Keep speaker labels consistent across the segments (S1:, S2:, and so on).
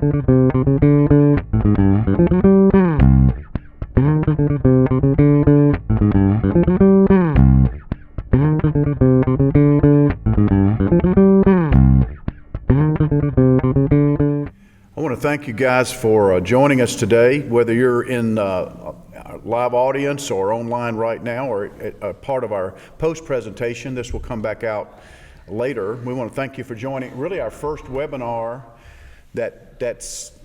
S1: Thank you guys for joining us today, whether you're in live audience or online right now or a part of our post-presentation. This will come back out later. We want to thank you for joining really our first webinar that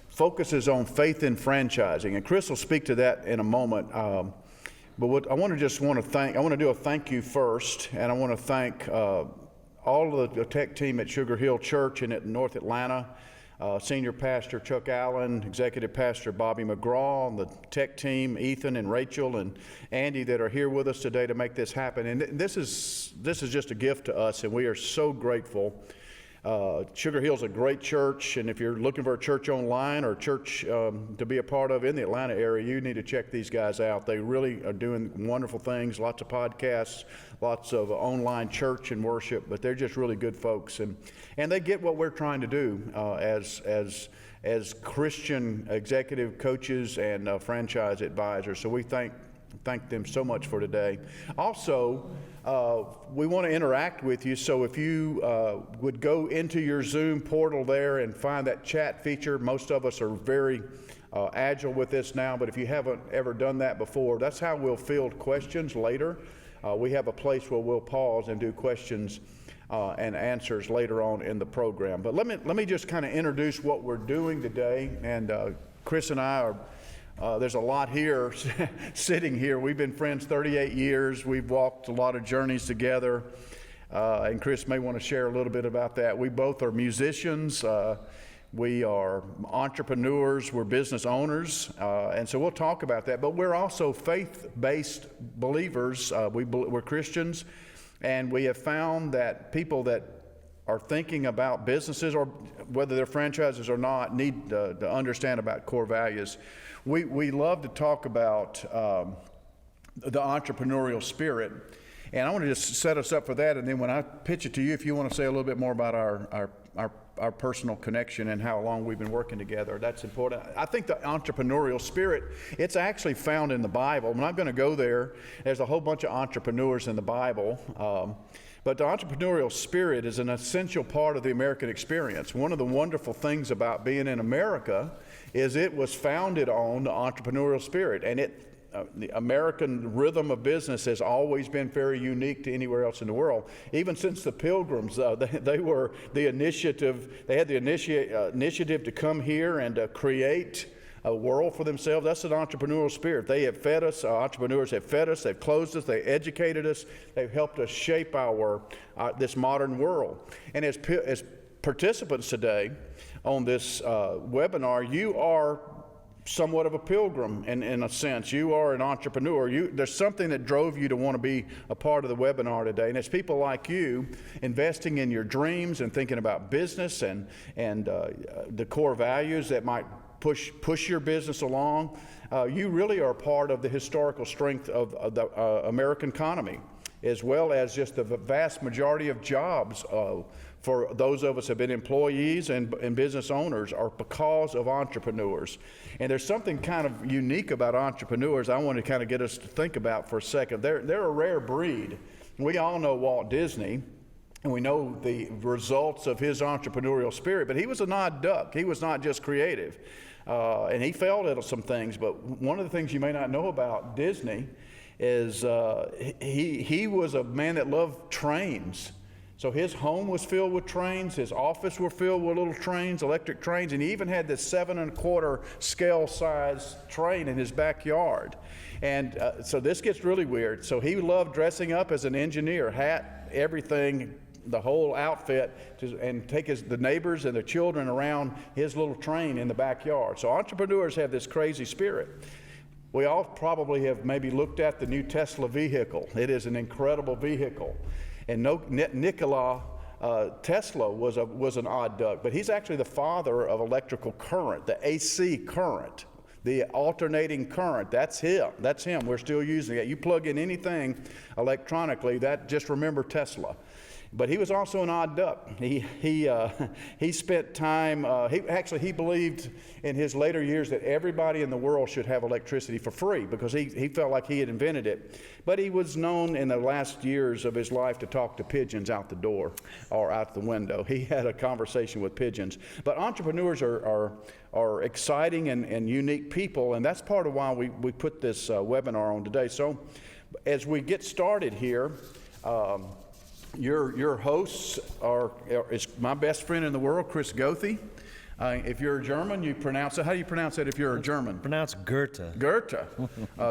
S1: focuses on faith in franchising, and Chris will speak to that in a moment. But what I want to do a thank you first, and I want to thank all of the tech team at Sugar Hill Church and at North Atlanta. Senior Pastor Chuck Allen, Executive Pastor Bobby McGraw, and the tech team, Ethan and Rachel and Andy that are here with us today to make this happen. And this is just a gift to us, and we are so grateful. Sugar Hill's a great church, and if you're looking for a church online or a church to be a part of in the Atlanta area, you need to check these guys out. They really are doing wonderful things, lots of podcasts, lots of online church and worship, but they're just really good folks, and they get what we're trying to do as Christian executive coaches and franchise advisors. So we thank them so much for today. Also, we want to interact with you, so if you would go into your Zoom portal there and find that chat feature. Most of us are very agile with this now, but if you haven't ever done that before, that's how we'll field questions later. We have a place where we'll pause and do questions and answers later on in the program. But let me just kind of introduce what we're doing today. And Chris and I are, there's a lot here sitting here. We've been friends 38 years. We've walked a lot of journeys together. And Chris may want to share a little bit about that. We both are musicians. We are entrepreneurs, we're business owners, and so we'll talk about that. But we're also faith-based believers. We're Christians, and we have found that people that are thinking about businesses, or whether they're franchises or not, need to understand about core values. We love to talk about the entrepreneurial spirit, and I want to just set us up for that, and then when I pitch it to you, if you want to say a little bit more about our personal connection and how long we've been working together, that's important. I think the entrepreneurial spirit, it's actually found in the Bible. I'm not going to go there. There's a whole bunch of entrepreneurs in the Bible. But the entrepreneurial spirit is an essential part of the American experience. One of the wonderful things about being in America is it was founded on the entrepreneurial spirit. And the American rhythm of business has always been very unique to anywhere else in the world. Even since the Pilgrims, they were the initiative. They had the initiative to come here and create a world for themselves. That's an entrepreneurial spirit. They have fed us. Entrepreneurs have fed us. They've clothed us. They educated us. They've helped us shape this modern world. And as participants today on this webinar, you are somewhat of a pilgrim in a sense. You are an entrepreneur. There's something that drove you to want to be a part of the webinar today, and it's people like you investing in your dreams and thinking about business and the core values that might push your business along. You really are part of the historical strength of the American economy, as well as just the vast majority of jobs for those of us who have been employees and business owners are because of entrepreneurs. And there's something kind of unique about entrepreneurs I want to kind of get us to think about for a second. They're a rare breed. We all know Walt Disney, and we know the results of his entrepreneurial spirit, but he was an odd duck. He was not just creative. And he failed at some things, but one of the things you may not know about Disney is he was a man that loved trains. So his home was filled with trains, his office were filled with little trains, electric trains, and he even had this 7 1/4 scale size train in his backyard. And so this gets really weird. So he loved dressing up as an engineer, hat, everything, the whole outfit, and take the neighbors and the children around his little train in the backyard. So entrepreneurs have this crazy spirit. We all probably have maybe looked at the new Tesla vehicle. It is an incredible vehicle. And Nikola Tesla was an odd duck, but he's actually the father of electrical current, the AC current, the alternating current. That's him. We're still using it. You plug in anything electronically, just remember Tesla. But he was also an odd duck. He spent time. He believed in his later years that everybody in the world should have electricity for free because he felt like he had invented it. But he was known in the last years of his life to talk to pigeons out the door or out the window. He had a conversation with pigeons. But entrepreneurs are exciting and unique people, and that's part of why we put this webinar on today. So, as we get started here. Your hosts is my best friend in the world, Chris Goethe. If you're a German, you pronounce it. How do you pronounce it if you're a German?
S2: Pronounce Goethe.
S1: Goethe.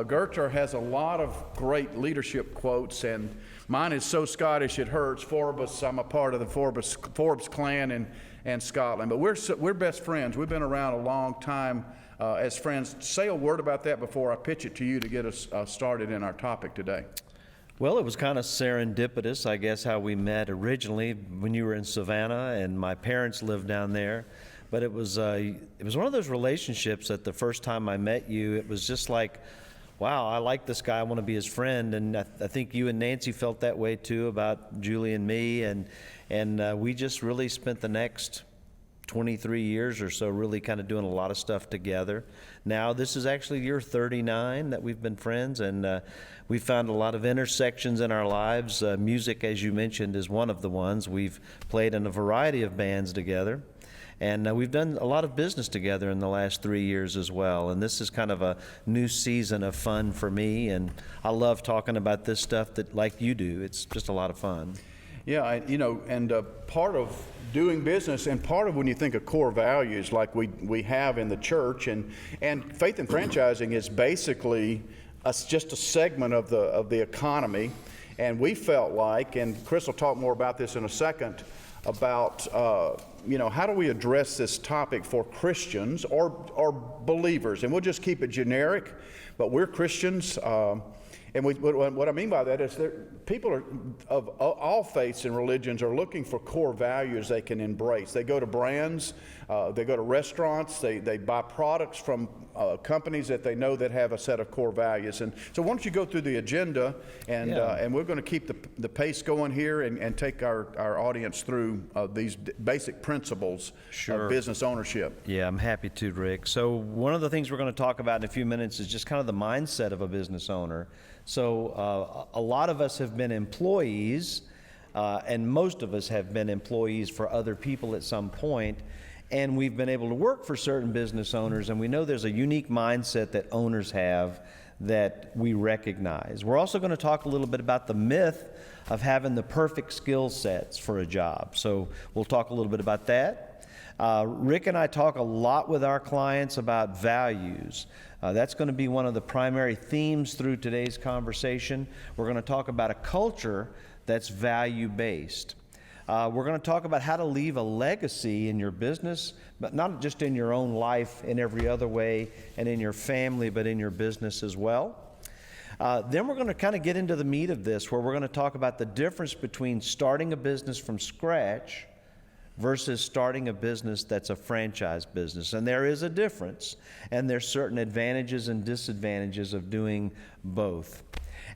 S1: Goethe has a lot of great leadership quotes, and mine is so Scottish it hurts. Forbes. I'm a part of the Forbes clan in Scotland, but we're best friends. We've been around a long time as friends. Say a word about that before I pitch it to you to get us started in our topic today.
S2: Well, it was kind of serendipitous, I guess, how we met originally when you were in Savannah, and my parents lived down there. But it was one of those relationships that the first time I met you, it was just like, wow, I like this guy, I want to be his friend. And I think you and Nancy felt that way too about Julie and me, and we just really spent the next 23 years or so really kind of doing a lot of stuff together. Now this is actually year 39 that we've been friends, and we found a lot of intersections in our lives. Music, as you mentioned, is one of the ones. We've played in a variety of bands together, and we've done a lot of business together in the last 3 years as well. And this is kind of a new season of fun for me, and I love talking about this stuff that like you do. It's just a lot of fun.
S1: Yeah, and part of doing business, and part of when you think of core values like we have in the church, and faith and franchising is basically just a segment of the economy. And we felt like, and Chris will talk more about this in a second, about how do we address this topic for Christians or believers, and we'll just keep it generic, but we're Christians. And what I mean by that is that people of all faiths and religions are looking for core values they can embrace. They go to brands, they go to restaurants, they buy products from companies that they know that have a set of core values. And so why don't you go through the agenda, and we're going to keep the pace going here and take our audience through these basic principles of business ownership.
S2: Yeah, I'm happy to, Rick. So one of the things we're going to talk about in a few minutes is just kind of the mindset of a business owner. So a lot of us have been employees, and most of us have been employees for other people at some point, and we've been able to work for certain business owners, and we know there's a unique mindset that owners have that we recognize. We're also going to talk a little bit about the myth of having the perfect skill sets for a job. So we'll talk a little bit about that. Rick and I talk a lot with our clients about values. That's going to be one of the primary themes through today's conversation. We're going to talk about a culture that's value-based. We're going to talk about how to leave a legacy in your business, but not just in your own life, in every other way, and in your family, but in your business as well. Then we're going to kind of get into the meat of this, where we're going to talk about the difference between starting a business from scratch versus starting a business that's a franchise business. And there is a difference, and there's certain advantages and disadvantages of doing both.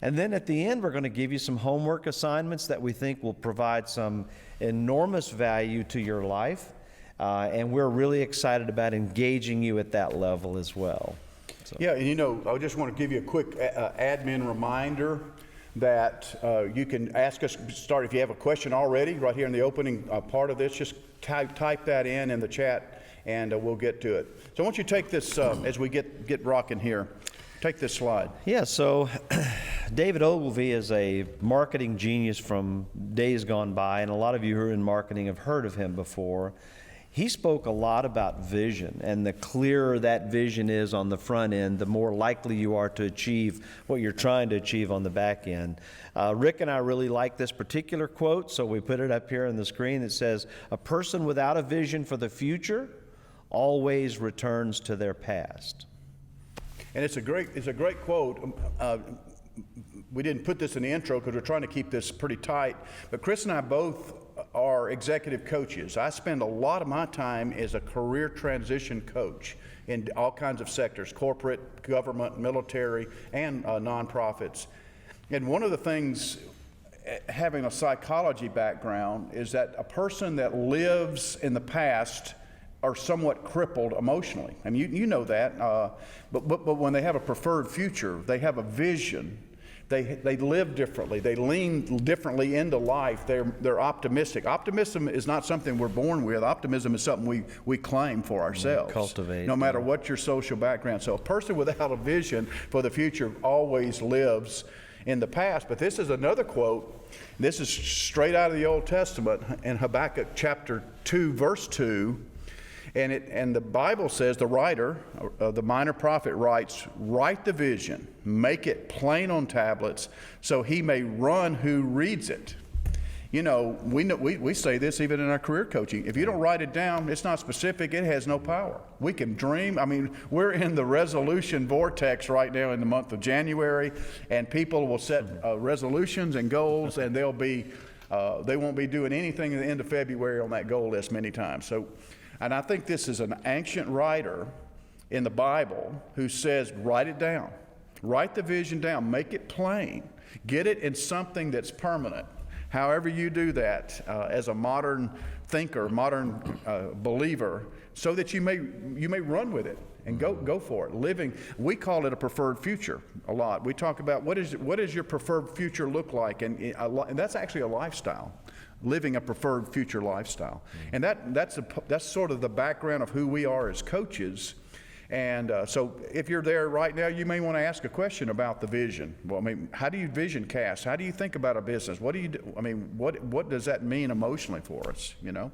S2: And then at the end, we're going to give you some homework assignments that we think will provide some enormous value to your life, and we're really excited about engaging you at that level as well. So.
S1: Yeah, and I just want to give you a quick admin reminder that you can ask us, if you have a question already, right here in the opening part of this, just type that in the chat, and we'll get to it. So I want you to take this, as we get rocking here, take this slide.
S2: Yeah, so David Ogilvy is a marketing genius from days gone by, and a lot of you who are in marketing have heard of him before. He spoke a lot about vision, and the clearer that vision is on the front end, the more likely you are to achieve what you're trying to achieve on the back end. Rick and I really like this particular quote, so we put it up here on the screen. It says, "A person without a vision for the future always returns to their past."
S1: And it's a great quote. We didn't put this in the intro because we're trying to keep this pretty tight, but Chris and I both are executive coaches. I spend a lot of my time as a career transition coach in all kinds of sectors: corporate, government, military, and nonprofits. And one of the things, having a psychology background, is that a person that lives in the past are somewhat crippled emotionally. I mean, you know that. But when they have a preferred future, they have a vision. They live differently. They lean differently into life. They're optimistic. Optimism is not something we're born with. Optimism is something we claim for ourselves.
S2: Cultivate.
S1: No matter what your social background. So a person without a vision for the future always lives in the past. But this is another quote. This is straight out of the Old Testament in Habakkuk chapter 2, verse 2. And the Bible says, the writer, the minor prophet writes, "Write the vision, make it plain on tablets, so he may run who reads it." You know, we say this even in our career coaching. If you don't write it down, it's not specific, it has no power. We can dream. I mean, we're in the resolution vortex right now in the month of January, and people will set resolutions and goals, and they won't be doing anything at the end of February on that goal list many times. And I think this is an ancient writer in the Bible who says, write it down. Write the vision down. Make it plain. Get it in something that's permanent. However you do that as a modern thinker, modern believer, so that you may run with it and go for it. Living, we call it a preferred future a lot. We talk about what does your preferred future look like, and that's actually a lifestyle. Living a preferred future lifestyle. And that's sort of the background of who we are as coaches. And so if you're there right now, you may want to ask a question about the vision. Well, I mean, how do you vision cast? How do you think about a business? What do you do? I mean, what does that mean emotionally for us, you know?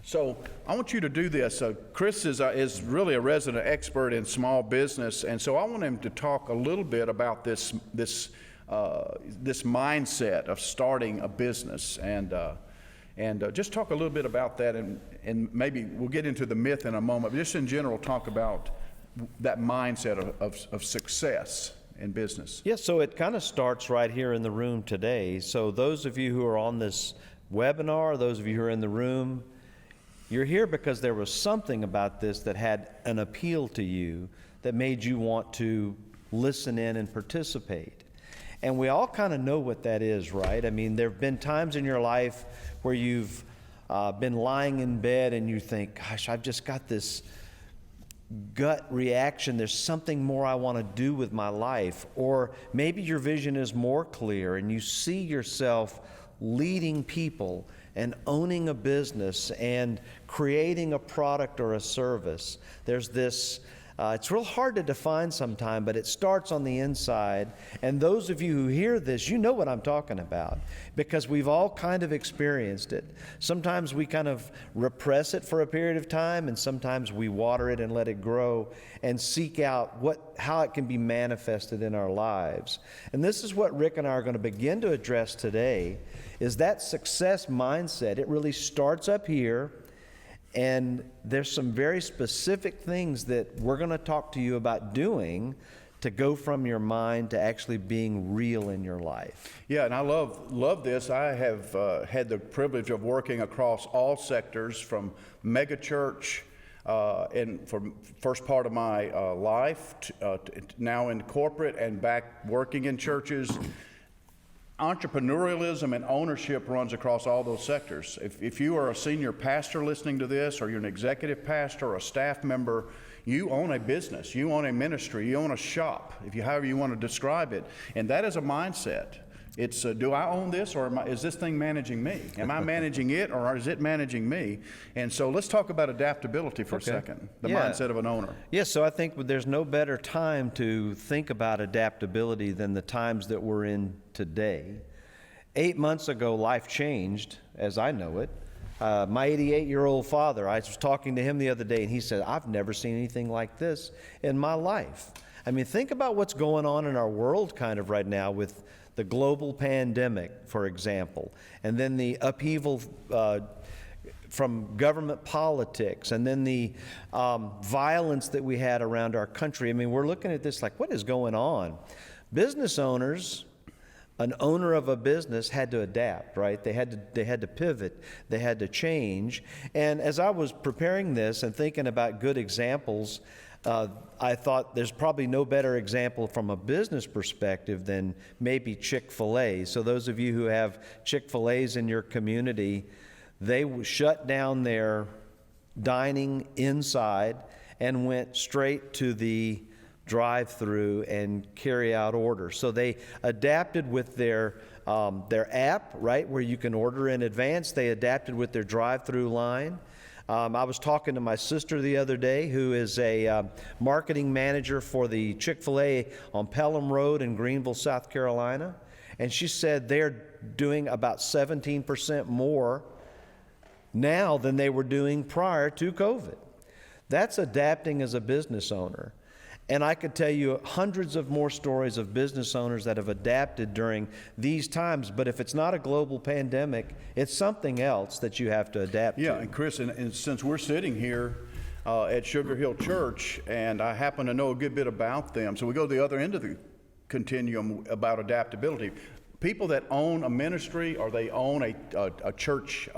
S1: So I want you to do this. Chris is really a resident expert in small business, and so I want him to talk a little bit about this mindset of starting a business, and just talk a little bit about that, and maybe we'll get into the myth in a moment, but just in general talk about that mindset of success in business.
S2: Yes, so it kind of starts right here in the room today. So those of you who are on this webinar, those of you who are in the room, you're here because there was something about this that had an appeal to you that made you want to listen in and participate. And we all kind of know what that is, right? I mean, there have been times in your life where you've been lying in bed and you think, gosh, I've just got this gut reaction. There's something more I want to do with my life. Or maybe your vision is more clear and you see yourself leading people and owning a business and creating a product or a service. There's this it's real hard to define sometime, but it starts on the inside. And those of you who hear this, you know what I'm talking about, because we've all kind of experienced it. Sometimes we kind of repress it for a period of time, and sometimes we water it and let it grow and seek out how it can be manifested in our lives. And this is what Rick and I are going to begin to address today, is that success mindset. It really starts up here. And there's some very specific things that we're going to talk to you about doing to go from your mind to actually being real in your life.
S1: Yeah, and I love this. I have had the privilege of working across all sectors, from megachurch and for first part of my life, to now in corporate and back working in churches. Entrepreneurialism and ownership runs across all those sectors. If you are a senior pastor listening to this, or you're an executive pastor or a staff member, you own a business, you own a ministry, you own a shop, however you want to describe it. And that is a mindset. It's, do I own this, or is this thing managing me? Am I managing it, or is it managing me? And so let's talk about adaptability for a second, the mindset of an owner.
S2: Yes, so I think there's no better time to think about adaptability than the times that we're in today. 8 months ago, life changed, as I know it. My 88-year-old father, I was talking to him the other day, and he said, I've never seen anything like this in my life. I mean, think about what's going on in our world kind of right now with the global pandemic, for example, and then the upheaval from government politics, and then the violence that we had around our country. I mean, we're looking at this like, what is going on? Business owners, an owner of a business had to adapt, right? They had to pivot, they had to change. And as I was preparing this and thinking about good examples, I thought there's probably no better example from a business perspective than maybe Chick-fil-A. So those of you who have Chick-fil-A's in your community, they shut down their dining inside and went straight to the drive-through and carry out orders. So they adapted with their app, right, where you can order in advance. They adapted with their drive-through line. I was talking to my sister the other day, who is a marketing manager for the Chick-fil-A on Pelham Road in Greenville, South Carolina, and she said they're doing about 17% more now than they were doing prior to COVID. That's adapting as a business owner. And I could tell you hundreds of more stories of business owners that have adapted during these times. But if it's not a global pandemic, it's something else that you have to adapt to.
S1: Yeah, and Chris, and since we're sitting here at Sugar Hill Church, and I happen to know a good bit about them, so we go to the other end of the continuum about adaptability. People that own a ministry or they own a church,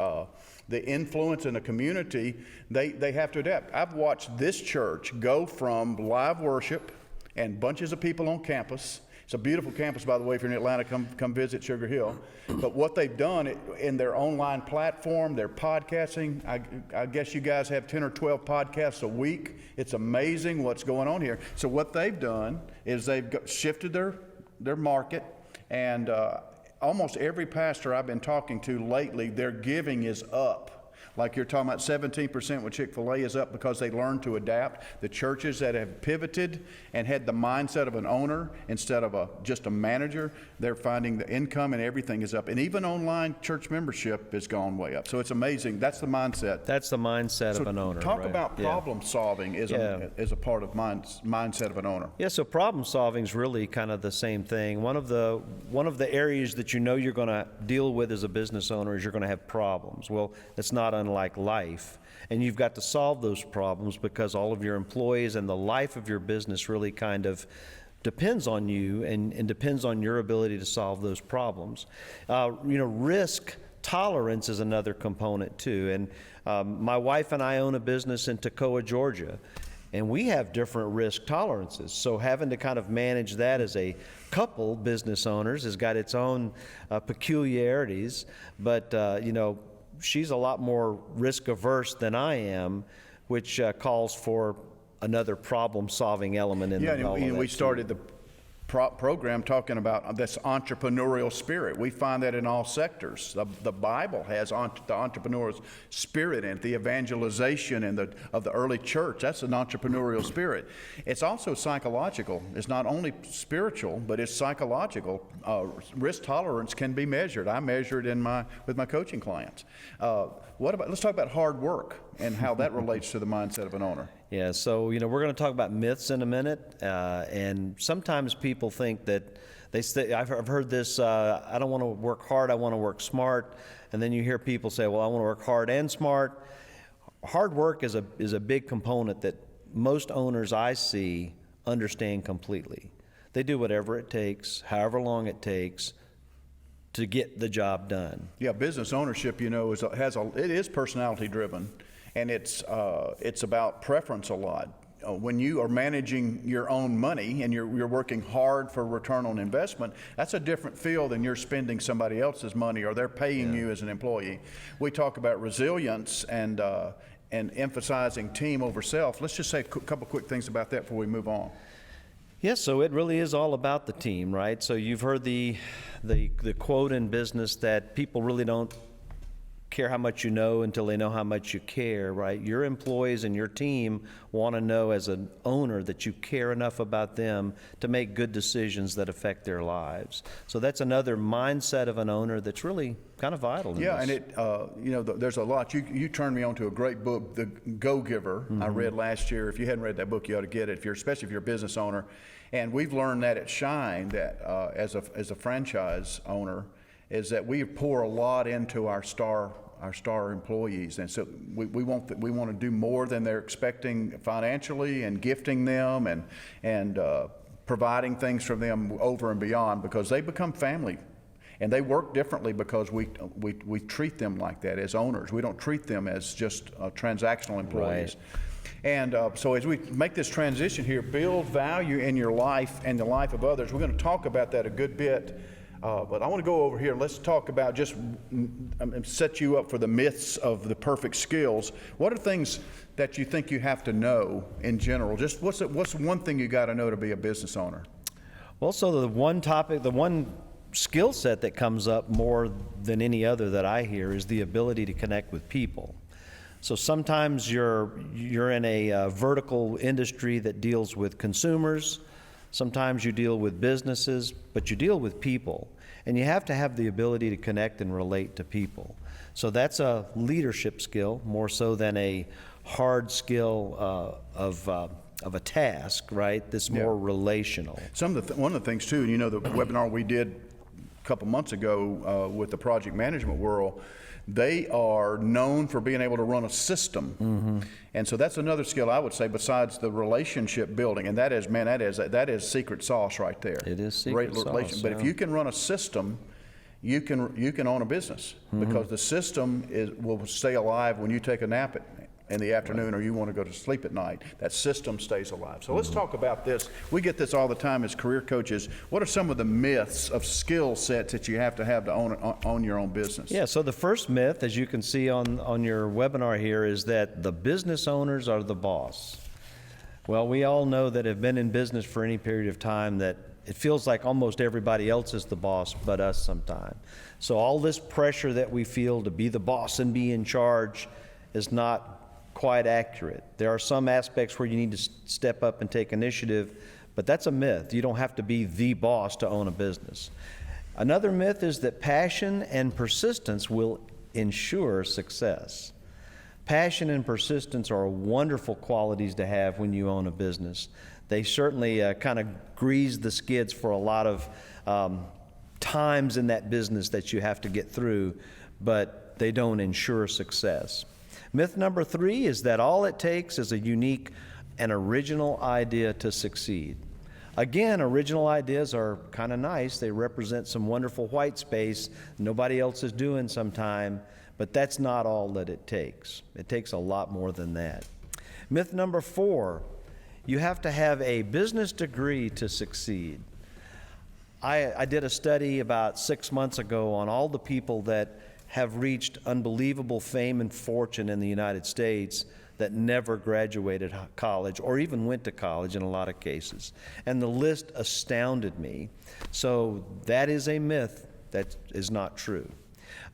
S1: the influence in a community, they have to adapt. I've watched this church go from live worship and bunches of people on campus. It's a beautiful campus, by the way. If you're in Atlanta, come visit Sugar Hill. But what they've done in their online platform, their podcasting, I guess you guys have 10 or 12 podcasts a week. It's amazing what's going on here. So what they've done is they've shifted their market, and almost every pastor I've been talking to lately, their giving is up. Like you're talking about 17% with Chick-fil-A is up because they learned to adapt. The churches that have pivoted and had the mindset of an owner instead of just a manager, they're finding the income and everything is up. And even online church membership has gone way up. So it's amazing. That's the mindset.
S2: That's the mindset of an owner.
S1: Talk
S2: right?
S1: about problem solving is a part of mindset of an owner.
S2: Yeah, so problem solving is really kind of the same thing. One of the areas that you know you're going to deal with as a business owner is you're going to have problems. Well, it's not unlike life, and you've got to solve those problems because all of your employees and the life of your business really kind of depends on you and depends on your ability to solve those problems. Risk tolerance is another component too. And my wife and I own a business in Toccoa, Georgia, and we have different risk tolerances. So having to kind of manage that as a couple business owners has got its own peculiarities. But she's a lot more risk averse than I am, which calls for another problem solving element in the all of that
S1: we
S2: too.
S1: started the program talking about this entrepreneurial spirit. We find that in all sectors. The Bible has the entrepreneurial spirit in it, the evangelization of the early church. That's an entrepreneurial spirit. It's also psychological. It's not only spiritual, but it's psychological. Risk tolerance can be measured. I measure it with my coaching clients. Let's talk about hard work and how that relates to the mindset of an owner.
S2: Yeah, so we're going to talk about myths in a minute, and sometimes people think that I've heard this. I don't want to work hard. I want to work smart. And then you hear people say, "Well, I want to work hard and smart." Hard work is a big component that most owners I see understand completely. They do whatever it takes, however long it takes, to get the job done.
S1: Yeah, business ownership, it is personality driven. And it's about preference a lot. When you are managing your own money and you're working hard for return on investment, that's a different feel than you're spending somebody else's money or they're paying you as an employee. We talk about resilience and emphasizing team over self. Let's just say a couple quick things about that before we move on.
S2: Yes, so it really is all about the team, right? So you've heard the quote in business that people really don't care how much you know until they know how much you care, right? Your employees and your team want to know as an owner that you care enough about them to make good decisions that affect their lives. So that's another mindset of an owner that's really kind of vital in this.
S1: And there's a lot. You turned me on to a great book, The Go-Giver, I read last year. If you hadn't read that book, you ought to get it, especially if you're a business owner. And we've learned that at Shine, that as a franchise owner, is that we pour a lot into our star employees, and so we want to do more than they're expecting financially, and gifting them and providing things for them over and beyond, because they become family, and they work differently because we treat them like that as owners. We don't treat them as just transactional employees.
S2: Right.
S1: And so as we make this transition here, build value in your life and the life of others, we're going to talk about that a good bit. But I want to go over here. Let's talk about just set you up for the myths of the perfect skills. What are things that you think you have to know in general? Just what's one thing you got to know to be a business owner?
S2: Well, so the one skill set that comes up more than any other that I hear is the ability to connect with people. So sometimes you're in a vertical industry that deals with consumers. Sometimes you deal with businesses, but you deal with people. And you have to have the ability to connect and relate to people. So that's a leadership skill more so than a hard skill of a task, right? That's more relational.
S1: One of the things too, and you know, the webinar we did a couple months ago with the project management world, they are known for being able to run a system. And so that's another skill I would say besides the relationship building, and that is secret sauce right there.
S2: It is secret sauce.
S1: But if you can run a system, you can own a business because the system will stay alive when you take a nap in the afternoon or you want to go to sleep at night. That system stays alive. So let's talk about this. We get this all the time as career coaches. What are some of the myths of skill sets that you have to own your own business?
S2: Yeah, so the first myth, as you can see on your webinar here, is that the business owners are the boss. Well, we all know that have been in business for any period of time that it feels like almost everybody else is the boss but us sometimes. So all this pressure that we feel to be the boss and be in charge is not quite accurate. There are some aspects where you need to step up and take initiative, but that's a myth. You don't have to be the boss to own a business. Another myth is that passion and persistence will ensure success. Passion and persistence are wonderful qualities to have when you own a business. They certainly kind of grease the skids for a lot of times in that business that you have to get through, but they don't ensure success. Myth number 3 is that all it takes is a unique and original idea to succeed. Again, original ideas are kind of nice. They represent some wonderful white space nobody else is doing sometime, but that's not all that it takes. It takes a lot more than that. Myth number 4, you have to have a business degree to succeed. I did a study about 6 months ago on all the people that have reached unbelievable fame and fortune in the United States that never graduated college or even went to college in a lot of cases. And the list astounded me. So that is a myth that is not true.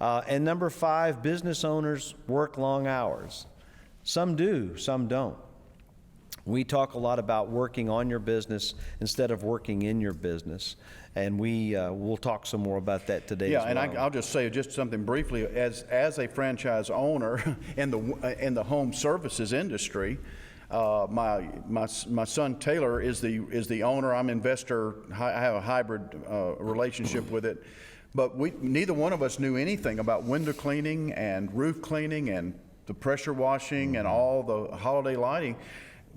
S2: And number 5, business owners work long hours. Some do, some don't. We talk a lot about working on your business instead of working in your business, and we'll talk some more about that today as well.
S1: Yeah, and I'll just say just something briefly. As a franchise owner in the home services industry, my son Taylor is the owner. I'm investor. I have a hybrid relationship with it, but neither one of us knew anything about window cleaning and roof cleaning and the pressure washing and all the holiday lighting.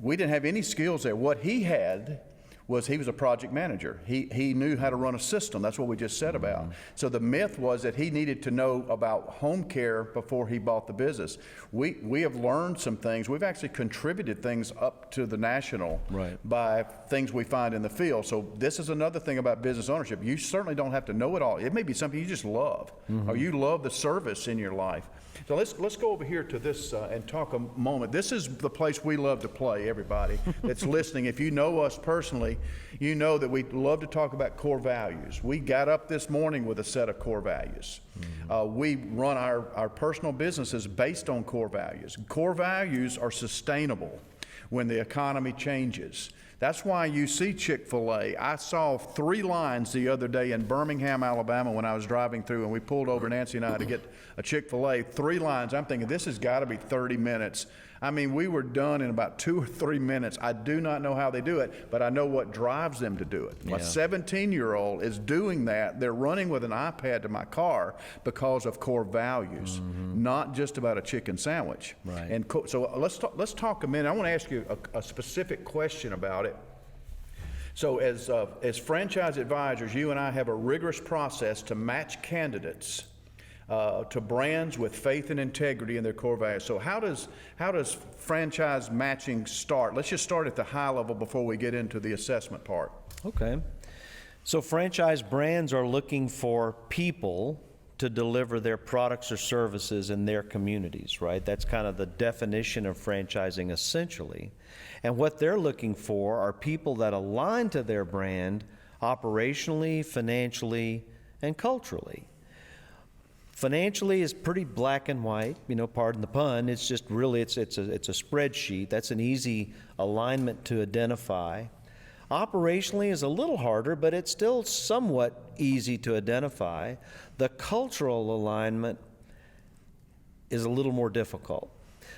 S1: We didn't have any skills there. What he had was he was a project manager. He knew how to run a system. That's what we just said about. So the myth was that he needed to know about home care before he bought the business. We have learned some things. We've actually contributed things up to the national by things we find in the field. So this is another thing about business ownership. You certainly don't have to know it all. It may be something you just love, or you love the service in your life. So let's go over here to this and talk a moment. This is the place we love to play, everybody that's listening. If you know us personally, you know that we love to talk about core values. We got up this morning with a set of core values. We run our personal businesses based on core values. Core values are sustainable when the economy changes. That's why you see Chick-fil-A. I saw 3 lines the other day in Birmingham, Alabama when I was driving through, and we pulled over, Nancy and I, to get a Chick-fil-A. 3 lines. I'm thinking, this has got to be 30 minutes. I mean, we were done in about 2 or 3 minutes. I do not know how they do it, but I know what drives them to do it. My 17-year-old is doing that. They're running with an iPad to my car because of core values, not just about a chicken sandwich.
S2: Right.
S1: And so let's talk a minute. I want to ask you a specific question about it. So as franchise advisors, you and I have a rigorous process to match candidates to brands with faith and integrity in their core values. So how does franchise matching start? Let's just start at the high level before we get into the assessment part.
S2: Okay. So franchise brands are looking for people to deliver their products or services in their communities, right? That's kind of the definition of franchising essentially. And what they're looking for are people that align to their brand operationally, financially, and culturally. Financially is pretty black and white, pardon the pun. It's just really, it's a spreadsheet. That's an easy alignment to identify. Operationally is a little harder, but it's still somewhat easy to identify. The cultural alignment is a little more difficult.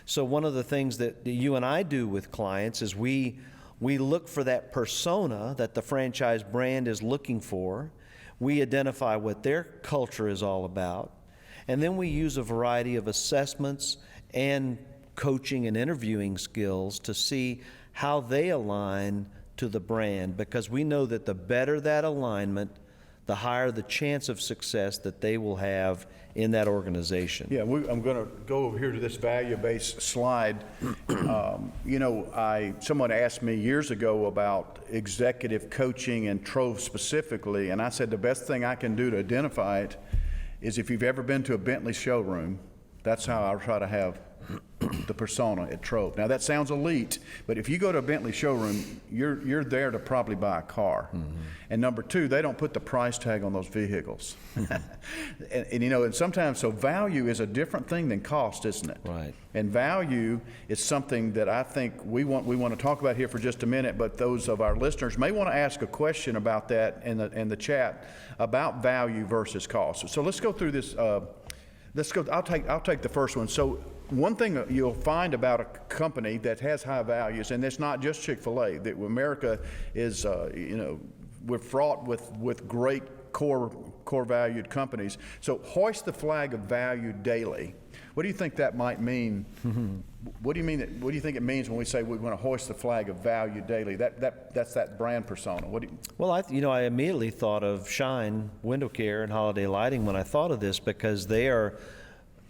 S2: So one of the things that you and I do with clients is we look for that persona that the franchise brand is looking for. We identify what their culture is all about. And then we use a variety of assessments and coaching and interviewing skills to see how they align to the brand, because we know that the better that alignment, the higher the chance of success that they will have in that organization.
S1: Yeah, I'm going to go over here to this value-based slide. Someone asked me years ago about executive coaching and Trove specifically, and I said the best thing I can do to identify it is if you've ever been to a Bentley showroom, that's how I try to have the persona at Trove. Now that sounds elite, but if you go to a Bentley showroom, you're there to probably buy a car. Mm-hmm. And number two, they don't put the price tag on those vehicles. and sometimes, so value is a different thing than cost, isn't it?
S2: Right.
S1: And value is something that I think we want to talk about here for just a minute, but those of our listeners may want to ask a question about that in the chat about value versus cost. So let's go through this. Let's go. I'll take the first one. So one thing you'll find about a company that has high values, and it's not just Chick-fil-A, that America is, we're fraught with great core valued companies. So hoist the flag of value daily. What do you think that might mean? What do you mean? What do you think it means when we say we want to hoist the flag of value daily? That's that brand persona.
S2: Well, I immediately thought of Shine Window Care and Holiday Lighting when I thought of this, because they are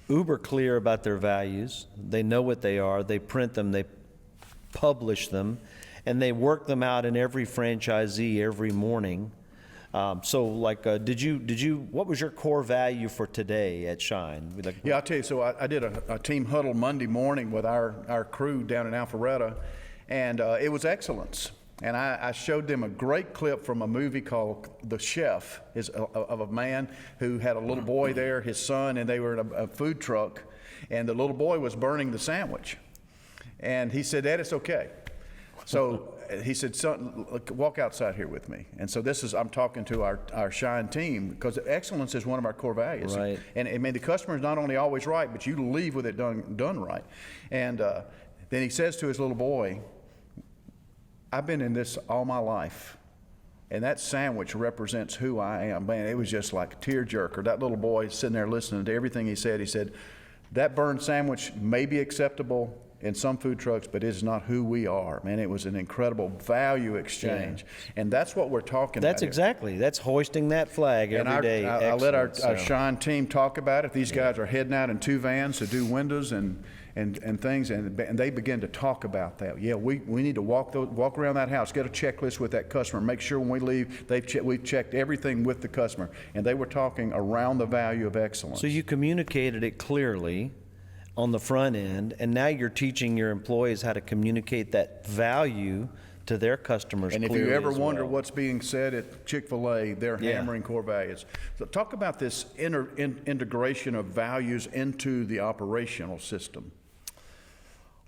S2: uber clear about their values. They know what they are. They print them. They publish them, and they work them out in every franchisee every morning. What was your core value for today at Shine?
S1: Yeah, I'll tell you. So I did a team huddle Monday morning with our crew down in Alpharetta, and it was excellence. And I showed them a great clip from a movie called The Chef, of a man who had a little boy there, his son, and they were in a food truck, and the little boy was burning the sandwich. And he said, "Dad, it's okay." So he said, "Son, walk outside here with me." And so I'm talking to our Shine team, because excellence is one of our core values.
S2: Right.
S1: And I mean, the customer is not only always right, but you leave with it done right. And then he says to his little boy, "I've been in this all my life, and that sandwich represents who I am." Man, it was just like a tearjerker. That little boy sitting there listening to everything he said. He said, "That burned sandwich may be acceptable in some food trucks, but it's not who we are." Man, it was an incredible value exchange. Yeah. And that's what we're talking about.
S2: That's hoisting that flag every day.
S1: I let our Shine team talk about it. These guys are heading out in 2 vans to do windows and things, and they begin to talk about that. Yeah, we need to walk around that house, get a checklist with that customer, make sure when we leave we've checked everything with the customer. And they were talking around the value of excellence.
S2: So you communicated it clearly on the front end, and now you're teaching your employees how to communicate that value to their customers.
S1: And if you ever wonder what's being said at Chick-fil-A, they're hammering core values. So talk about this integration of values into the operational system.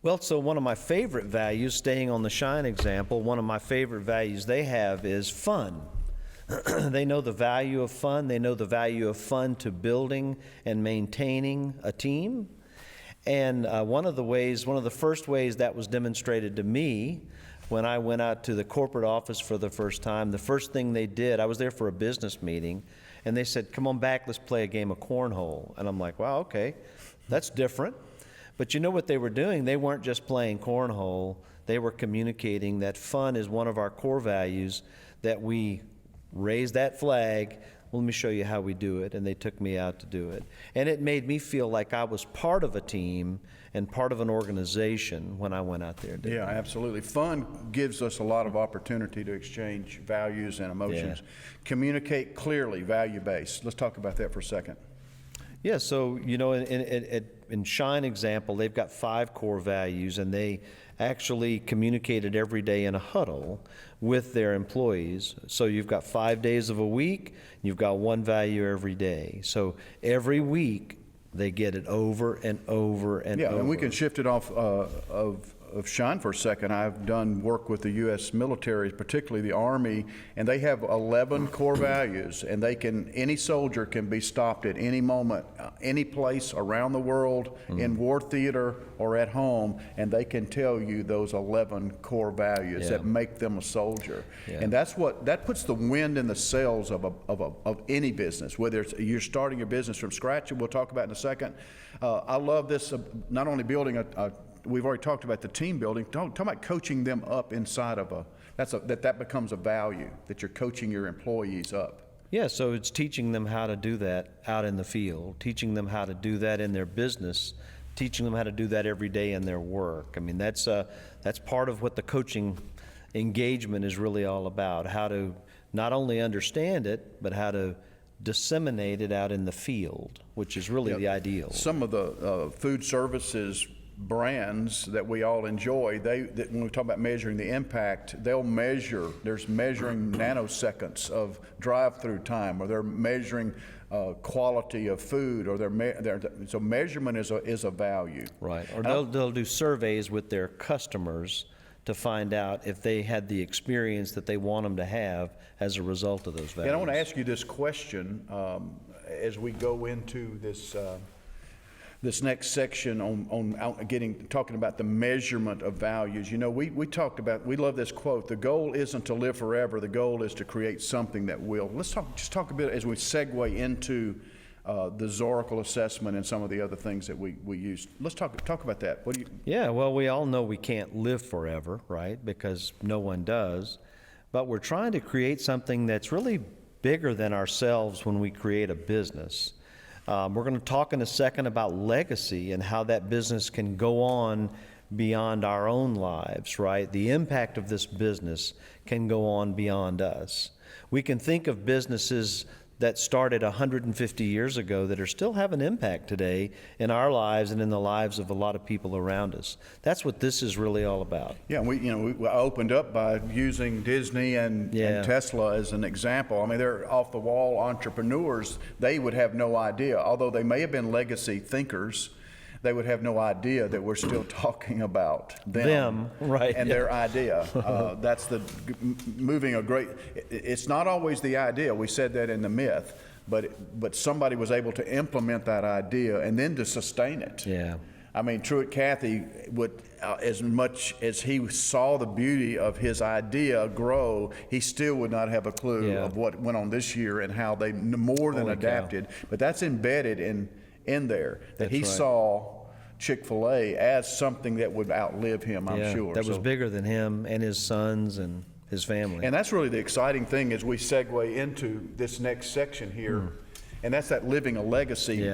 S2: Well, so one of my favorite values, staying on the Shine example, one of my favorite values they have is fun. They know the value of fun. They know the value of fun to building and maintaining a team. And one of the first ways that was demonstrated to me when I went out to the corporate office for the first time, the first thing they did, I was there for a business meeting, and they said, "Come on back, let's play a game of cornhole." And I'm like, wow, okay, that's different. But you know what they were doing? They weren't just playing cornhole. They were communicating that fun is one of our core values, that we raise that flag, well, let me show you how we do it, and they took me out to do it. And it made me feel like I was part of a team and part of an organization when I went out there.
S1: Yeah, absolutely. Fun gives us a lot of opportunity to exchange values and emotions.
S2: Yeah.
S1: Communicate clearly, value-based. Let's talk about that for a second.
S2: Yeah, so, you know, in Shine example, they've got 5 core values, and they actually communicated every day in a huddle with their employees. So you've got 5 days of a week, you've got one value every day. So every week, they get it over and over and over.
S1: Yeah, and we can shift it off of Shine for a second. I've done work with the U.S. military, particularly the Army, and they have 11 core values, and any soldier can be stopped at any moment, any place around the world, in war theater or at home, and they can tell you those 11 core values that make them a soldier.
S2: Yeah.
S1: And that puts the wind in the sails of any business, whether it's you're starting your business from scratch, and we'll talk about in a second. I love this, not only building we've already talked about the team building, talk about coaching them up inside of that becomes a value, that you're coaching your employees up.
S2: Yeah, so it's teaching them how to do that out in the field, teaching them how to do that in their business, teaching them how to do that every day in their work. I mean, that's part of what the coaching engagement is really all about, how to not only understand it, but how to disseminate it out in the field, which is really the ideal.
S1: Some of the food services brands that we all enjoy, when we talk about measuring the impact, there's measuring nanoseconds of drive-through time, or they're measuring quality of food, or so measurement is a value.
S2: Right, or they'll do surveys with their customers to find out if they had the experience that they want them to have as a result of those values.
S1: And I want to ask you this question as we go into this next section on talking about the measurement of values. You know, we love this quote: the goal isn't to live forever, the goal is to create something that will. Let's talk a bit as we segue into the Zoracle assessment and some of the other things that we use. Let's talk about that. What do you?
S2: Yeah, well, we all know we can't live forever, right? Because no one does. But we're trying to create something that's really bigger than ourselves when we create a business. We're going to talk in a second about legacy and how that business can go on beyond our own lives, right? The impact of this business can go on beyond us. We can think of businesses that started 150 years ago that are still have an impact today in our lives and in the lives of a lot of people around us. That's what this is really all about.
S1: Yeah, we opened up by using Disney and Tesla as an example. I mean, they're off-the-wall entrepreneurs. They would have no idea, although they may have been legacy thinkers, they would have no idea that we're still talking about them
S2: right,
S1: and their idea. That's moving a great. It's not always the idea. We said that in the myth, but somebody was able to implement that idea and then to sustain it.
S2: Yeah.
S1: I mean, Truett Cathy would, as much as he saw the beauty of his idea grow, he still would not have a clue of what went on this year and how they more than adapted. But that's embedded in there, that he saw Chick-fil-A as something that would outlive him, I'm sure.
S2: That was bigger than him and his sons and his family.
S1: And that's really the exciting thing as we segue into this next section here, and that's that living a legacy.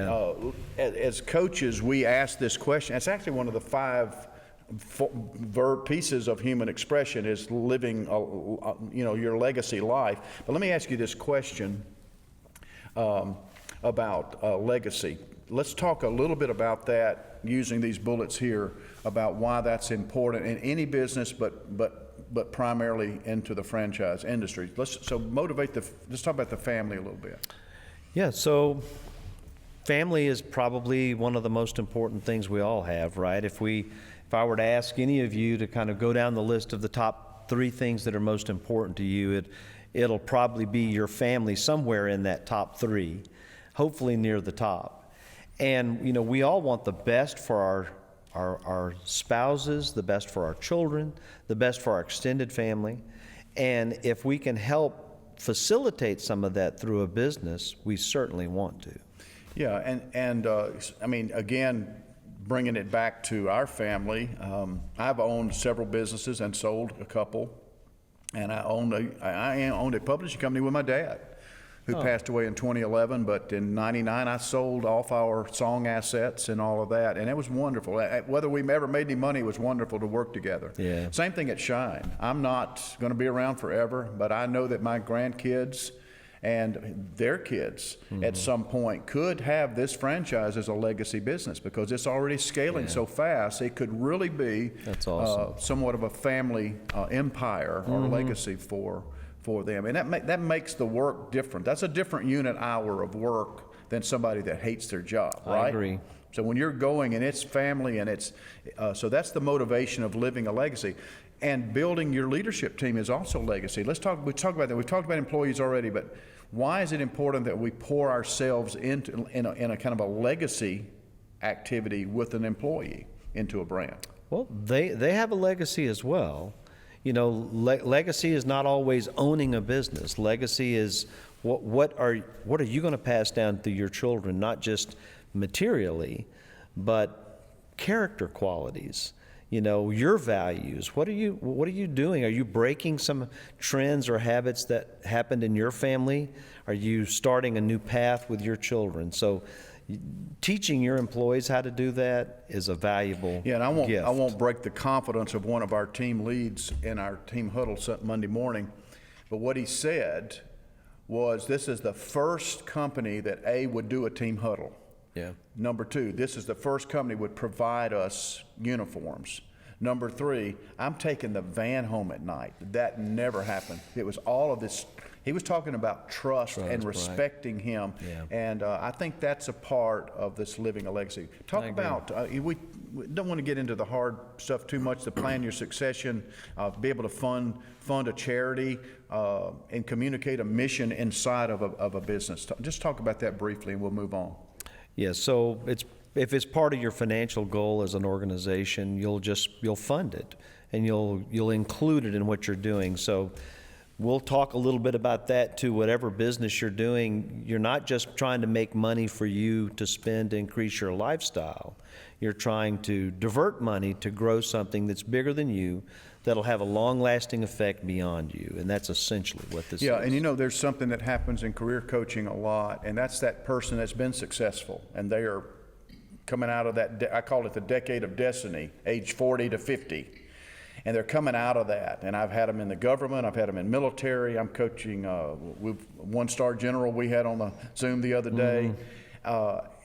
S1: As coaches, we ask this question. It's actually one of the 5 pieces of human expression is living, your legacy life. But let me ask you this question about legacy. Let's talk a little bit about that using these bullets here about why that's important in any business, but primarily into the franchise industry. Let's talk about the family a little bit.
S2: Yeah, so family is probably one of the most important things we all have, right? If I were to ask any of you to kind of go down the list of the top 3 things that are most important to you, it'll probably be your family somewhere in that top 3, hopefully near the top. And, we all want the best for our spouses, the best for our children, the best for our extended family. And if we can help facilitate some of that through a business, we certainly want to.
S1: Yeah, and I mean, again, bringing it back to our family, I've owned several businesses and sold a couple, and I owned a publishing company with my dad. who passed away in 2011, but in 99 I sold off our song assets and all of that, and it was wonderful. Whether we ever made any money, it was wonderful to work together.
S2: Yeah.
S1: Same thing at Shine. I'm not going to be around forever, but I know that my grandkids and their kids at some point could have this franchise as a legacy business because it's already scaling so fast. It could really be
S2: That's awesome.
S1: somewhat of a family empire or legacy for them. And that makes the work different. That's a different unit hour of work than somebody that hates their job, right?
S2: I agree.
S1: So when you're going and it's family and it's, so that's the motivation of living a legacy. And building your leadership team is also legacy. We talk about that. We've talked about employees already, but why is it important that we pour ourselves in a kind of a legacy activity with an employee into a brand?
S2: Well, they have a legacy as well. You know, legacy is not always owning a business. Legacy is what are you going to pass down to your children, not just materially, but character qualities. You know, your values. What are you doing? Are you breaking some trends or habits that happened in your family? Are you starting a new path with your children? So teaching your employees how to do that is a valuable
S1: Yeah, and
S2: gift.
S1: I won't break the confidence of one of our team leads in our team huddle Monday morning, but what he said was this is the first company that would do a team huddle.
S2: Yeah.
S1: Number two, this is the first company would provide us uniforms. Number three, I'm taking the van home at night. That never happened. It was all of this. He was talking about trust and
S2: right.
S1: respecting him.
S2: Yeah.
S1: And I think that's a part of this living a legacy. Talk
S2: I agree.
S1: about, we don't want to get into the hard stuff too much, to plan your succession, be able to fund a charity, and communicate a mission inside of a business. Just talk about that briefly and we'll move on.
S2: Yeah, so if it's part of your financial goal as an organization, you'll fund it and you'll include it in what you're doing. So we'll talk a little bit about that too. Whatever business you're doing, you're not just trying to make money for you to spend to increase your lifestyle. You're trying to divert money to grow something that's bigger than you, that'll have a long-lasting effect beyond you, and that's essentially what this is.
S1: Yeah, and you know, there's something that happens in career coaching a lot, and that's that person that's been successful, and they are coming out of that, I call it the decade of destiny, age 40 to 50. And they're coming out of that, and I've had them in the government, I've had them in military. I'm coaching one-star general we had on the Zoom the other day.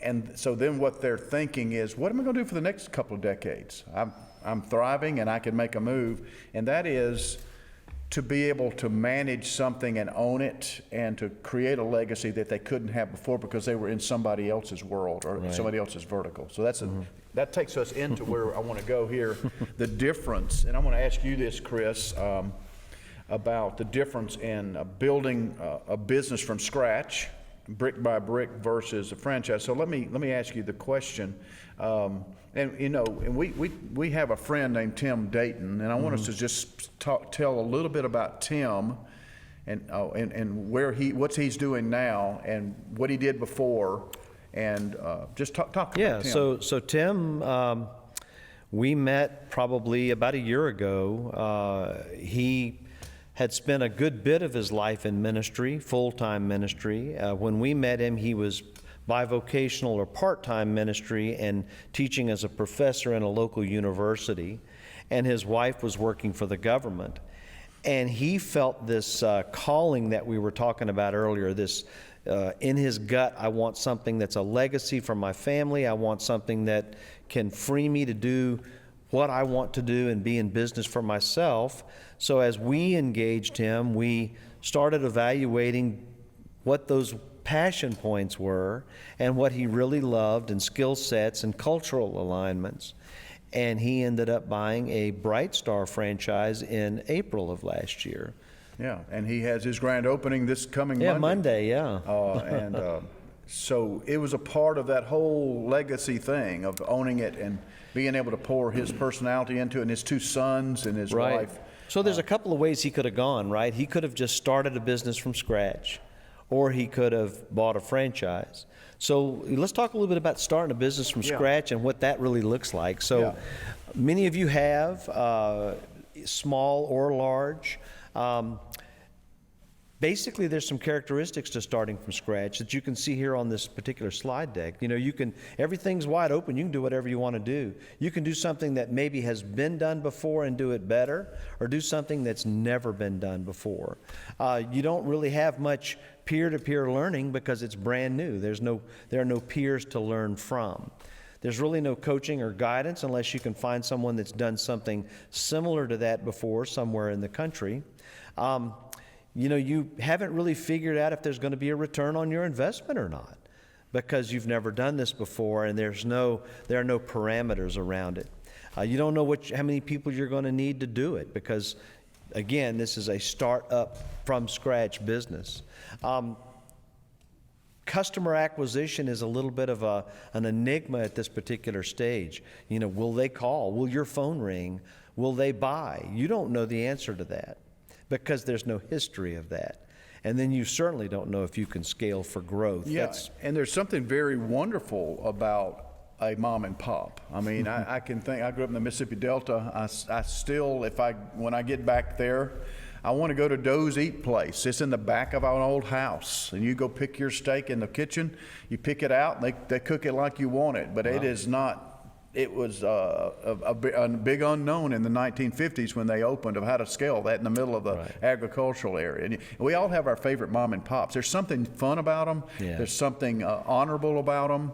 S1: And so then what they're thinking is, what am I going to do for the next couple of decades? I'm thriving and I can make a move, and that is to be able to manage something and own it and to create a legacy that they couldn't have before because they were in somebody else's world or somebody else's vertical. So that's that takes us into where I want to go here, the difference. And I want to ask you this, Chris, about the difference in building a business from scratch, brick by brick, versus a franchise. So let me ask you the question. And you know, and we have a friend named Tim Dayton, and I want us to just tell a little bit about Tim, and where what he's doing now, and what he did before, and just talk about Tim.
S2: So Tim, we met probably about a year ago. He had spent a good bit of his life in ministry, full-time ministry. When we met him, he was bivocational or part-time ministry and teaching as a professor in a local university, and his wife was working for the government. And he felt this calling that we were talking about earlier, this in his gut, I want something that's a legacy for my family. I want something that can free me to do what I want to do and be in business for myself. So as we engaged him, we started evaluating what those passion points were and what he really loved, and skill sets and cultural alignments. And he ended up buying a Bright Star franchise in April of last year.
S1: Yeah, and he has his grand opening this coming
S2: Monday, yeah.
S1: So it was a part of that whole legacy thing of owning it and being able to pour his personality into it, and his two sons and his wife.
S2: So there's a couple of ways he could have gone, right? He could have just started a business from scratch, or he could have bought a franchise. So let's talk a little bit about starting a business from scratch and what that really looks like. So many of you have, small or large. Basically, there's some characteristics to starting from scratch that you can see here on this particular slide deck. You know, everything's wide open. You can do whatever you want to do. You can do something that maybe has been done before and do it better, or do something that's never been done before. You don't really have much peer-to-peer learning because it's brand new. There are no peers to learn from. There's really no coaching or guidance unless you can find someone that's done something similar to that before somewhere in the country. You know, you haven't really figured out if there's going to be a return on your investment or not, because you've never done this before and there are no parameters around it. You don't know how many people you're going to need to do it, because again, this is a start-up from scratch business. Customer acquisition is a little bit of an enigma at this particular stage. You know, will they call? Will your phone ring? Will they buy? You don't know the answer to that, because there's no history of that. And then you certainly don't know if you can scale for growth.
S1: Yeah, and there's something very wonderful about a mom and pop. I mean, I can think, I grew up in the Mississippi Delta. I still, when I get back there, I want to go to Doe's Eat Place. It's in the back of our old house. And you go pick your steak in the kitchen, you pick it out, and they cook it like you want it. But it is not. It was a big unknown in the 1950s when they opened of how to scale that in the middle of the agricultural area. And we all have our favorite mom and pops. There's something fun about them. Yeah. There's something honorable about them.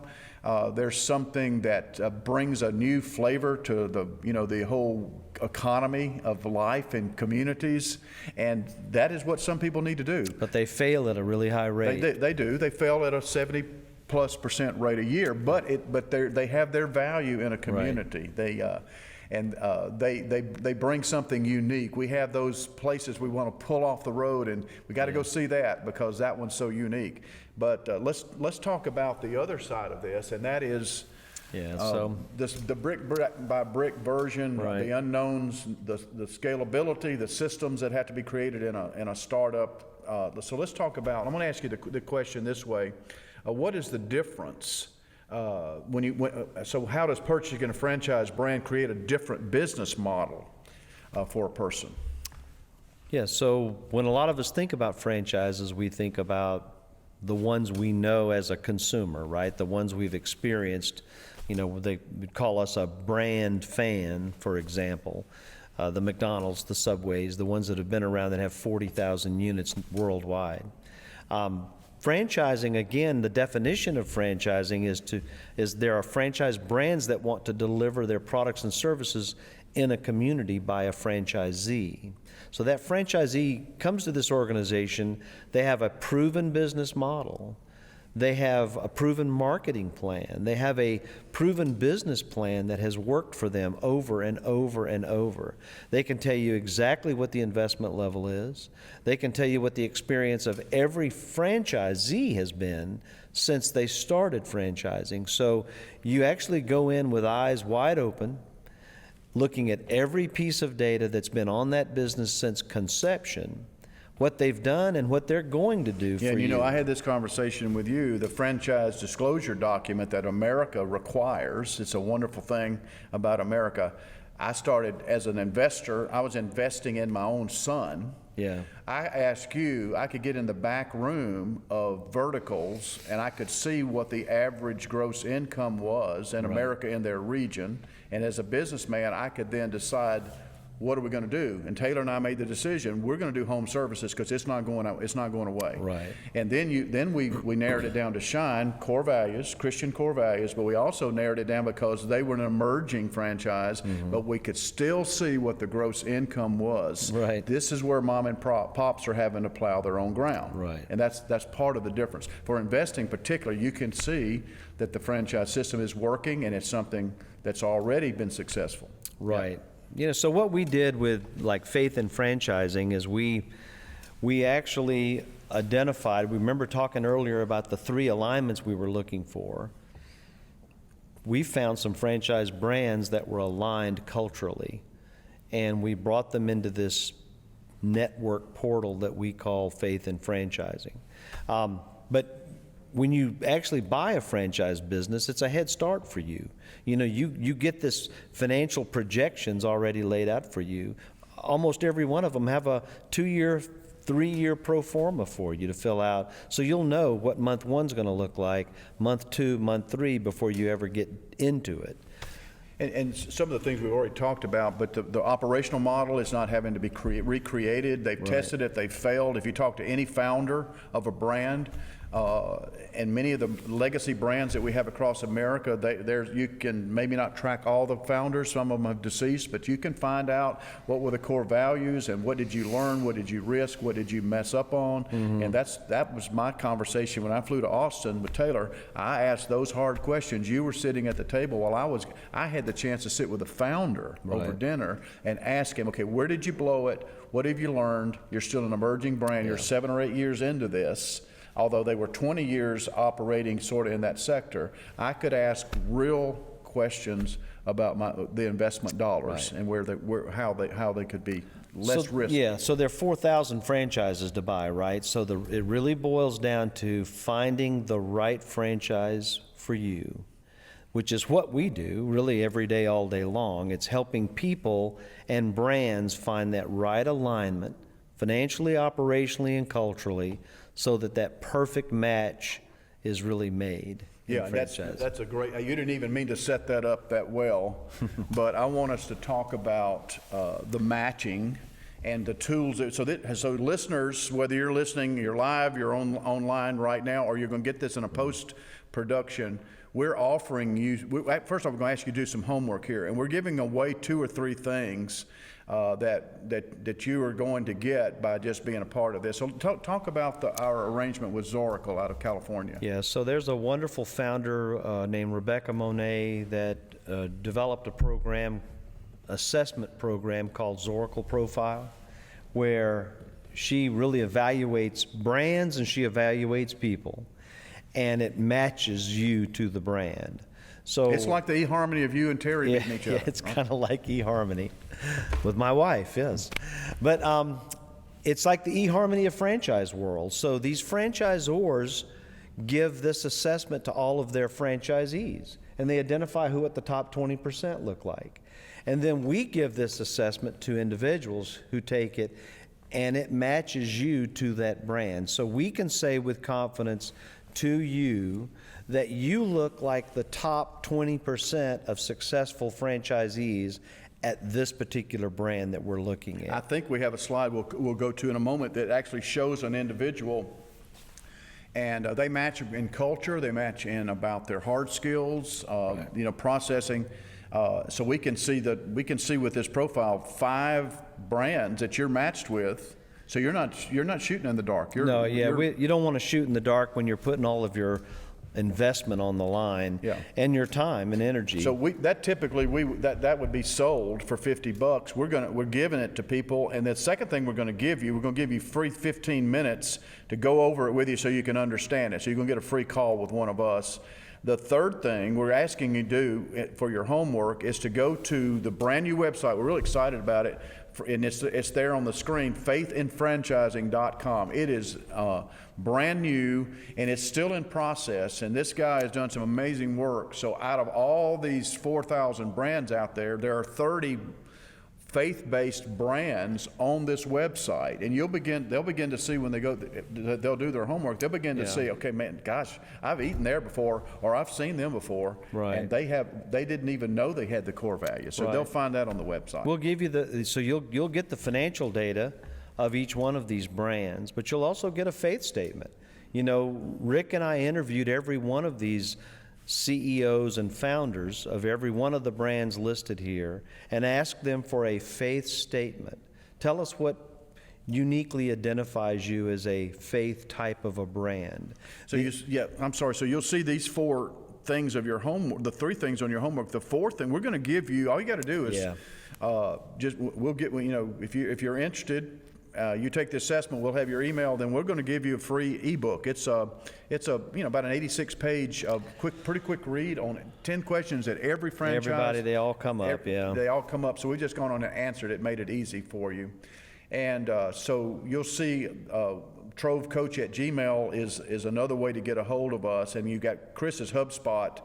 S1: There's something that brings a new flavor to the whole economy of life and communities, and that is what some people need to do.
S2: But they fail at a really high rate.
S1: They do. They fail at a 70+% rate a year, but they have their value in a community. Right. They bring something unique. We have those places we want to pull off the road, and we got to go see that because that one's so unique. But let's talk about the other side of this, and that is the brick by brick version, the unknowns, the scalability, the systems that have to be created in a startup. So let's talk about. I'm going to ask you the question this way. What is the difference so how does purchasing a franchise brand create a different business model for a person?
S2: Yeah, so when a lot of us think about franchises, we think about the ones we know as a consumer, right? The ones we've experienced. You know, they would call us a brand fan, for example. The McDonald's, the Subways, the ones that have been around that have 40,000 units worldwide. Franchising, again, the definition of franchising is there are franchise brands that want to deliver their products and services in a community by a franchisee. So that franchisee comes to this organization, they have a proven business model, they have a proven marketing plan, they have a proven business plan that has worked for them over and over and over. They can tell you exactly what the investment level is. They can tell you what the experience of every franchisee has been since they started franchising. So you actually go in with eyes wide open, looking at every piece of data that's been on that business since conception, what they've done and what they're going to do for you.
S1: Yeah, and you know, I had this conversation with you, the franchise disclosure document that America requires. It's a wonderful thing about America. I started as an investor. I was investing in my own son.
S2: Yeah.
S1: I asked you, I could get in the back room of verticals and I could see what the average gross income was in America in their region. And as a businessman, I could then decide, what are we going to do? And Taylor and I made the decision, we're going to do home services because it's not going away.
S2: Right.
S1: And then we narrowed it down to Shine, core values, Christian core values, but we also narrowed it down because they were an emerging franchise, but we could still see what the gross income was.
S2: Right.
S1: This is where mom and pops are having to plow their own ground.
S2: Right.
S1: And that's part of the difference. For investing particularly, you can see that the franchise system is working and it's something that's already been successful.
S2: Right. Yeah. You know, so what we did with like faith in franchising is we actually identified, we remember talking earlier about the 3 alignments we were looking for. We found some franchise brands that were aligned culturally, and we brought them into this network portal that we call Faith in Franchising. But when you actually buy a franchise business, it's a head start for you. You know, you get this financial projections already laid out for you. Almost every one of them have a 2-year, 3-year pro forma for you to fill out, so you'll know what month 1's going to look like, month 2, month 3, before you ever get into it.
S1: And some of the things we've already talked about, but the operational model is not having to be recreated. They've tested it, they've failed. If you talk to any founder of a brand, and many of the legacy brands that we have across America, you can maybe not track all the founders, some of them have deceased, but you can find out what were the core values and what did you learn, what did you risk, what did you mess up on. And that was my conversation when I flew to Austin with Taylor. I asked those hard questions. You were sitting at the table while I had the chance to sit with the founder over dinner and ask him, okay, where did you blow it? What have you learned? You're still an emerging brand. You're 7 or 8 years into this. Although they were 20 years operating sort of in that sector, I could ask real questions about the investment dollars and how they could be less risky.
S2: Yeah, so there are 4,000 franchises to buy, right? So it really boils down to finding the right franchise for you, which is what we do really every day, all day long. It's helping people and brands find that right alignment, financially, operationally, and culturally, so that perfect match is really made.
S1: Yeah, that's a great, you didn't even mean to set that up that well, but I want us to talk about the matching and the tools. So listeners, whether you're listening, you're live, you're online right now, or you're going to get this in a post-production, we're offering you, first off, we're going to ask you to do some homework here, and we're giving away 2 or 3 things that you are going to get by just being a part of this. So talk about our arrangement with Zoracle out of California.
S2: Yeah, so there's a wonderful founder named Rebecca Monet that developed a assessment program called Zoracle Profile, where she really evaluates brands and she evaluates people, and it matches you to the brand. So
S1: it's like the eHarmony of you and Terry meeting each other.
S2: Yeah, it's kind of like eHarmony with my wife, yes. But it's like the eHarmony of franchise world. So these franchisors give this assessment to all of their franchisees, and they identify who at the top 20% look like. And then we give this assessment to individuals who take it, and it matches you to that brand. So we can say with confidence to you that you look like the top 20% of successful franchisees at this particular brand that we're looking at.
S1: I think we have a slide we'll go to in a moment that actually shows an individual, and they match in culture, they match in about their hard skills, processing. So we can see with this profile 5 brands that you're matched with. So you're not shooting in the dark. You
S2: don't want to shoot in the dark when you're putting all of your investment on the line and your time and energy.
S1: So that would be sold for $50. We're giving it to people, and the second thing we're going to give you free 15 minutes to go over it with you so you can understand it. So you're going to get a free call with one of us. The third thing we're asking you to do for your homework is to go to the brand new website. We're really excited about it, and it's there on the screen, faithinfranchising.com. It is brand new, and it's still in process, and this guy has done some amazing work. So out of all these 4,000 brands out there, there are 30 faith-based brands on this website, and they'll begin to see when they'll do their homework, they'll begin to see, okay, man, gosh, I've eaten there before, or I've seen them before, and they didn't even know they had the core values, so they'll find that on the website.
S2: We'll give you you'll get the financial data of each one of these brands, but you'll also get a faith statement. You know, Rick and I interviewed every one of these CEOs and founders of every one of the brands listed here and ask them for a faith statement. Tell us what uniquely identifies you as a faith type of a brand.
S1: So I'm sorry. So you'll see these 4 things of your homework, the 3 things on your homework. The 4th thing we're going to give you, all you got to do is we'll get, if you're interested, you take the assessment, we'll have your email, then we're going to give you a free ebook. It's about an 86-page pretty quick read on 10 questions that every franchise.
S2: Everybody, they all come up,
S1: They all come up. So we've just gone on and answered it, made it easy for you. And so you'll see trovecoach@gmail is another way to get a hold of us, and you got Chris's HubSpot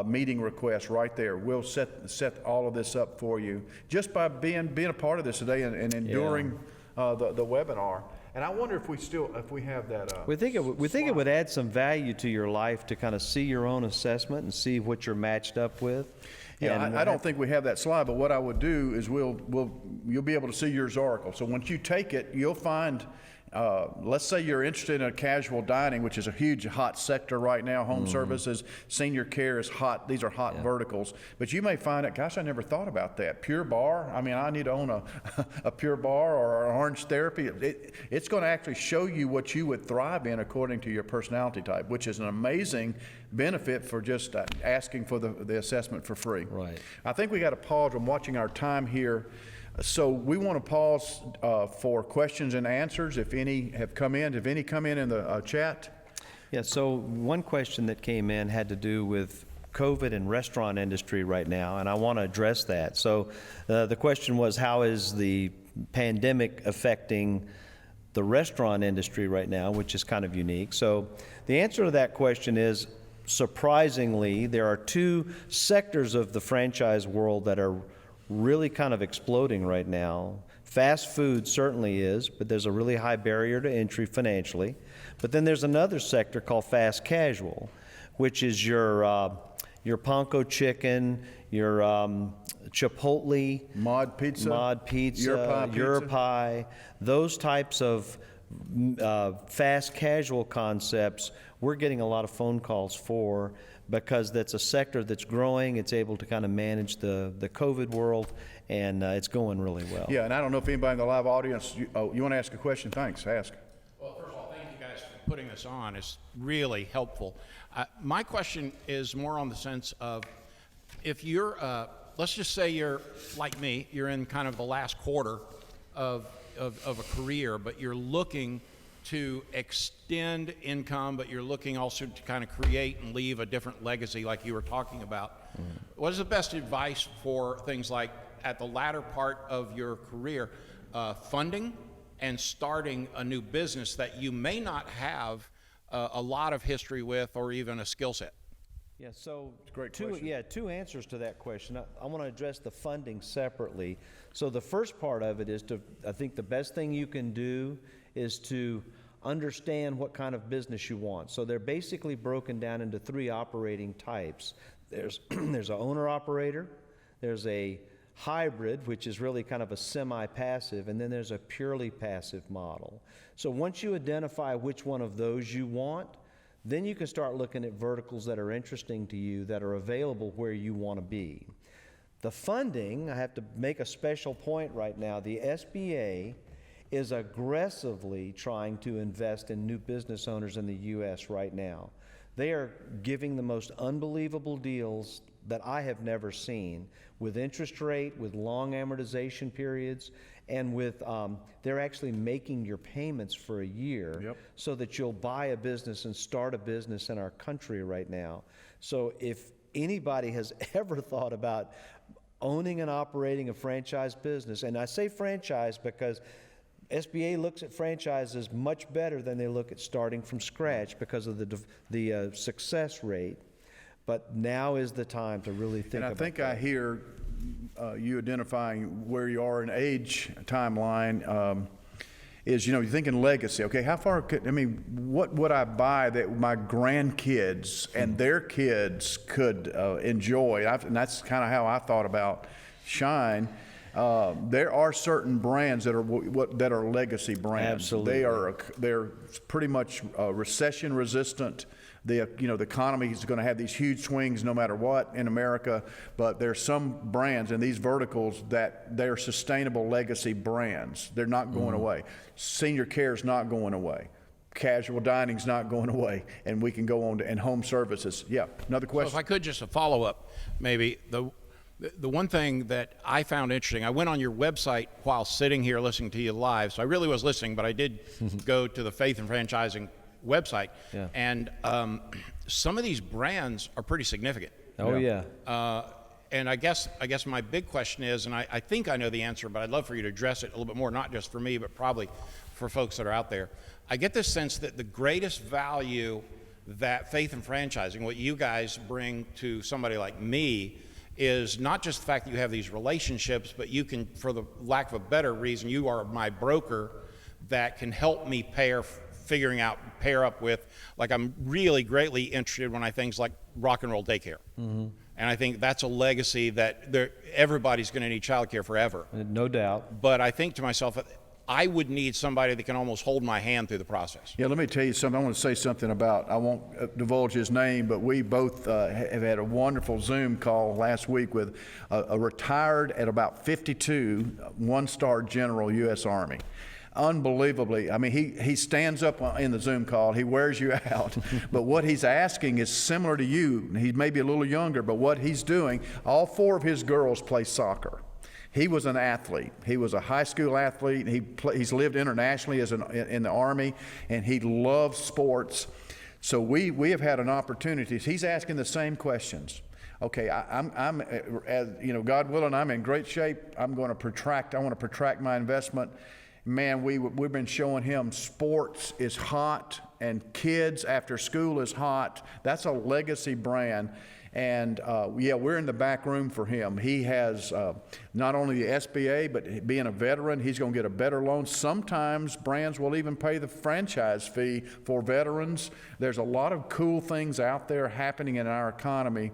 S1: meeting request right there. We'll set all of this up for you just by being a part of this today and enduring the webinar. And I wonder if we have that.
S2: We think it would add some value to your life to kind of see your own assessment and see what you're matched up with.
S1: Yeah,
S2: And
S1: I don't think we have that slide, but what I would do is you'll be able to see your Zoracle. So once you take it, you'll find, let's say you're interested in casual dining, which is a huge hot sector right now. Home services, senior care is hot. These are hot verticals. But you may find it, gosh, I never thought about that. Pure Barre, I mean, I need to own a Pure Barre or an Orange Therapy. It's going to actually show you what you would thrive in according to your personality type, which is an amazing benefit for just asking for the assessment for free.
S2: Right.
S1: I think we got to pause. I'm watching our time here. So we want to pause for questions and answers, if any have come in. Have any come in the chat?
S2: Yeah, so one question that came in had to do with COVID and restaurant industry right now, and I want to address that. So the question was, how is the pandemic affecting the restaurant industry right now, which is kind of unique? So the answer to that question is, surprisingly, there are two sectors of the franchise world that are really kind of exploding right now. Fast food certainly is, but there's a really high barrier to entry financially. But then there's another sector called fast casual, which is your Panko Chicken, your Chipotle,
S1: Mod Pizza,
S2: Your Pie, those types of fast casual concepts. We're getting a lot of phone calls for, because that's a sector that's growing. It's able to kind of manage the COVID world, and it's going really well.
S1: Yeah, and I don't know if anybody in the live audience, you want to ask a question? Thanks, ask.
S3: Well, first of all, thank you guys for putting this on. It's really helpful. My question is more on the sense of, if you're, let's just say you're like me, you're in kind of the last quarter of a career, but you're looking to extend income, but you're looking also to kind of create and leave a different legacy like you were talking about. What is the best advice for things like, at the latter part of your career, funding and starting a new business that you may not have a lot of history with or even a skill set?
S2: Yeah, so
S1: great question.
S2: two answers to that question. I want to address the funding separately. So the first part of it is I think the best thing you can do is to understand what kind of business you want. So they're basically broken down into three operating types. There's an owner-operator, there's a hybrid, which is really kind of a semi-passive, and then there's a purely passive model. So once you identify which one of those you want, then you can start looking at verticals that are interesting to you, that are available where you want to be. The funding, I have to make a special point right now, the SBA is aggressively trying to invest in new business owners in the U.S. right now. They are giving the most unbelievable deals that I have never seen, with interest rate, with long amortization periods, and with they're actually making your payments for a year so that you'll buy a business and start a business in our country right now. So if anybody has ever thought about owning and operating a franchise business, and I say franchise because SBA looks at franchises much better than they look at starting from scratch because of the success rate. But now is the time to really think about that.
S1: And I think I hear you identifying where you are in age timeline. Is, you're thinking legacy. Okay, how far what would I buy that my grandkids and their kids could enjoy? And that's kind of how I thought about Shine. There are certain brands that are legacy brands.
S2: Absolutely.
S1: They're pretty much recession resistant. The economy is going to have these huge swings no matter what in America, but there's some brands in these verticals that they're sustainable legacy brands. They're not going away. Senior care is not going away. Casual dining is not going away, and we can go on to and home services. Yeah, another question.
S3: So if I could, just a follow-up, maybe. The one thing that I found interesting, I went on your website while sitting here listening to you live, so I really was listening, but I did go to the Faith and Franchising website, and some of these brands are pretty significant.
S2: Oh yeah.
S3: And I guess my big question is, and I think I know the answer, but I'd love for you to address it a little bit more, not just for me, but probably for folks that are out there. I get this sense that the greatest value that Faith and Franchising, what you guys bring to somebody like me, is not just the fact that you have these relationships, but you can, for the lack of a better reason, you are my broker, that can help me pair up with, like, I'm really greatly interested when I things like rock and roll daycare. And I think that's a legacy that everybody's going to need childcare forever.
S2: No doubt.
S3: But I think to myself, I would need somebody that can almost hold my hand through the process.
S1: Yeah, let me tell you something. I want to say something about, I won't divulge his name, but we both have had a wonderful Zoom call last week with a retired at about 52 one-star general U.S. Army. Unbelievably, I mean, he stands up in the Zoom call, he wears you out, but what he's asking is similar to you. He may be a little younger, but what he's doing, all 4 of his girls play soccer. He was an athlete. He was a high school athlete. He's lived internationally in the Army, and he loves sports. So we have had an opportunity. He's asking the same questions. Okay, I'm as you know, God willing, I'm in great shape. I want to protract my investment. Man, we've been showing him sports is hot and kids after school is hot. That's a legacy brand. And yeah, we're in the back room for him. He has not only the SBA, but being a veteran, he's going to get a better loan. Sometimes brands will even pay the franchise fee for veterans. There's a lot of cool things out there happening in our economy.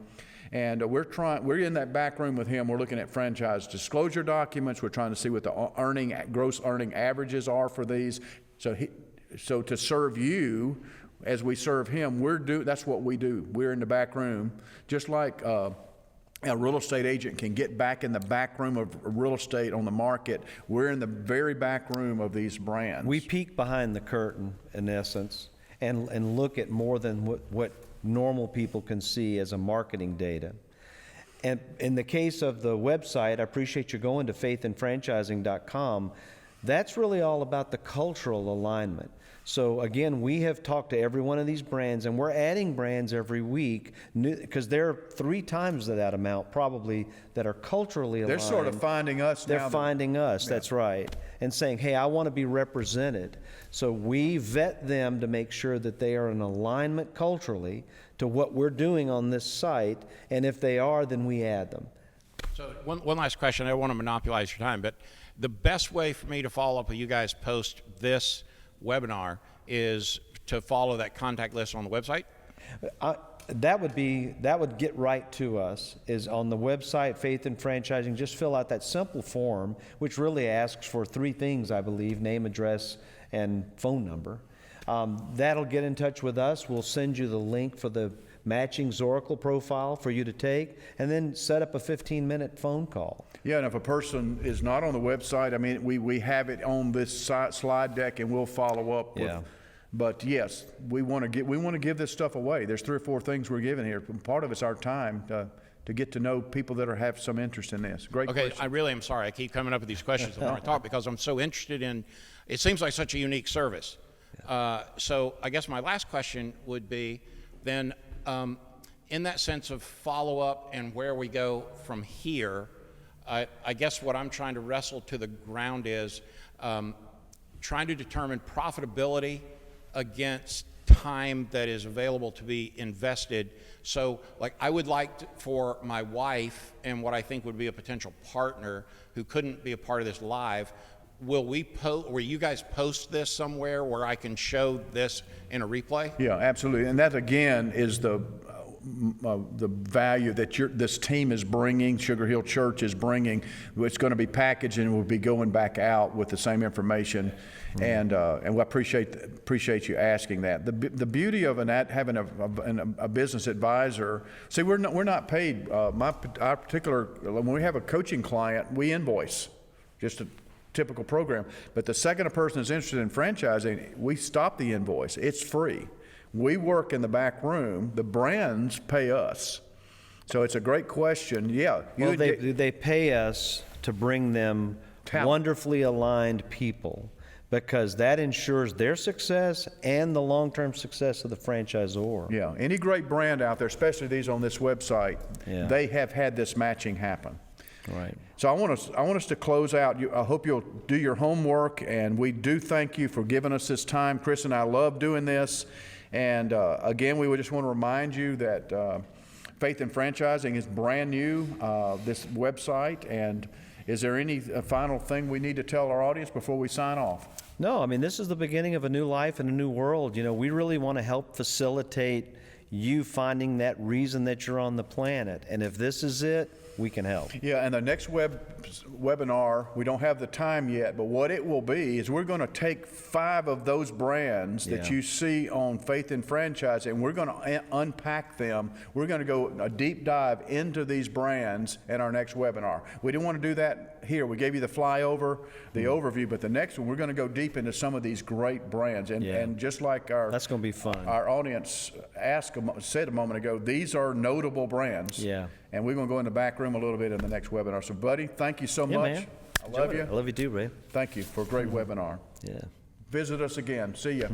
S1: And we're in that back room with him. We're looking at franchise disclosure documents. We're trying to see what the gross earning averages are for these. So to serve you, as we serve him, that's what we do. We're in the back room, just like a real estate agent can get back in the back room of real estate on the market. We're in the very back room of these brands.
S2: We peek behind the curtain, in essence, and look at more than what normal people can see as a marketing data. And in the case of the website, I appreciate you going to faithandfranchising.com. That's really all about the cultural alignment. So again, we have talked to every one of these brands, and we're adding brands every week, because there are 3 times that amount probably that are culturally aligned.
S1: They're sort of finding us now.
S2: They're finding us, that's right, and saying, hey, I want to be represented. So we vet them to make sure that they are in alignment culturally to what we're doing on this site, and if they are, then we add them.
S3: So one last question. I don't want to monopolize your time, but the best way for me to follow up with you guys post this webinar is to follow that contact list on the website?
S2: That would get right to us, is on the website, Faith and Franchising. Just fill out that simple form, which really asks for 3 things, I believe: name, address, and phone number. That'll get in touch with us. We'll send you the link for the matching Zoracle profile for you to take, and then set up a 15-minute phone call.
S1: Yeah, and if a person is not on the website, I mean, we have it on this slide deck, and we'll follow up with.
S2: Yeah.
S1: But yes, we want to give this stuff away. There's 3 or 4 things we're giving here. Part of it's our time to get to know people that have some interest in this. Great
S3: Okay,
S1: question.
S3: I really am sorry. I keep coming up with these questions when I talk because I'm so interested in. It seems like such a unique service. So I guess my last question would be then. In that sense of follow-up and where we go from here, I guess what I'm trying to wrestle to the ground is trying to determine profitability against time that is available to be invested. So, like, I would like for my wife and what I think would be a potential partner who couldn't be a part of this live, will you guys post this somewhere where I can show this in a replay?
S1: Yeah, absolutely. And that, again, is the value that this team is bringing, Sugar Hill Church is bringing. It's going to be packaged and we'll be going back out with the same information. And we appreciate you asking that. The beauty of having a business advisor, see, we're not paid. Our particular, when we have a coaching client, we invoice, just a typical program. But the second a person is interested in franchising, we stop the invoice. It's free. We work in the back room. The brands pay us. So it's a great question. Yeah.
S2: Well, they pay us to bring them
S1: Talent.
S2: Wonderfully aligned people, because that ensures their success and the long-term success of the franchisor.
S1: Yeah. Any great brand out there, especially these on this website,
S2: Yeah.
S1: they have had this matching happen.
S2: Right.
S1: So I want us to close out. I hope you'll do your homework, and we do thank you for giving us this time. Chris and I love doing this. And again, we would just want to remind you that Faith and Franchising is brand new, this website. And is there any final thing we need to tell our audience before we sign off?
S2: No, I mean, this is the beginning of a new life and a new world. You know, we really want to help facilitate you finding that reason that you're on the planet. And if this is it, we can help.
S1: Yeah, and the next webinar, we don't have the time yet, but what it will be is we're going to take 5 of those brands that
S2: Yeah.
S1: you see on Faith and Franchise, and we're going to unpack them. We're going to go a deep dive into these brands in our next webinar. We didn't want to do that here. We gave you the flyover, the overview, but the next one, we're going to go deep into some of these great brands. And,
S2: Yeah.
S1: and just like our
S2: That's going to be fun.
S1: our audience said a moment ago, these are notable brands.
S2: Yeah.
S1: And we're going to go in the back room a little bit in the next webinar. So, buddy, thank you so
S2: Yeah,
S1: much.
S2: man.
S1: I love
S2: I
S1: you.
S2: love you too, Ray.
S1: Thank you for a great webinar.
S2: Yeah.
S1: Visit us again. See ya.